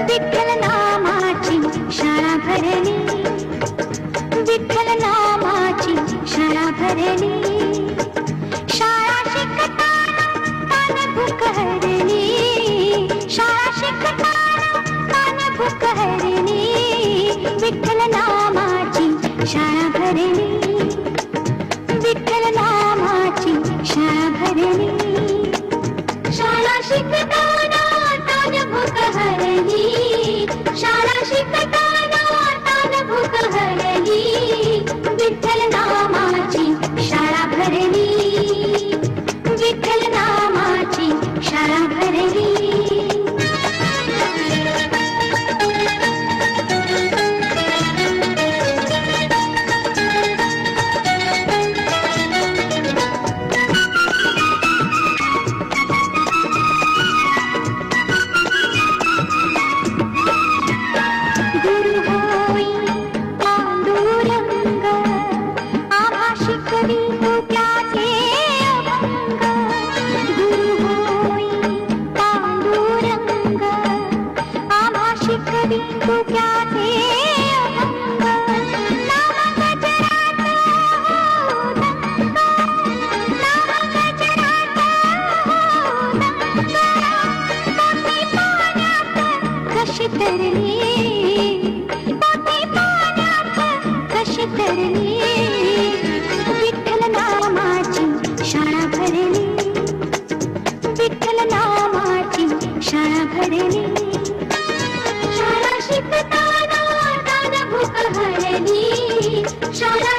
विठ्ठल नामाची शाळा भरली, विठ्ठल नामाची शाळा भरली, शाळा शिकताना तान भूक हरली, शाळा शिकताना तान भूक हरली, विठ्ठल नामाची शाळा भरली, विठ्ठल नामाची शाळा भरली, शाळा शिकताना तान भूक हरली, शाळा शिकताना तान भूक हरली, विठ्ठल नामाची शाळा भरली, विठ्ठल नामाची शाळा भरली. गुरु होई पांडुरंग, आम्हा शिकवितो त्याचे अभंग, गुरु होई पांडुरंग, आम्हा शिकवितो त्याचे अभंग, नाम गजरात हो दंग, नाम गजरात हो दंग, पोटी पाण्यात कशी तरली, पोटी पाण्यात कशी तरली, विठ्ठल नामाची शाळा भरली, विठ्ठल नामाची शाळा भरली, शाळा शिकताना तान भूक हरली, शाळा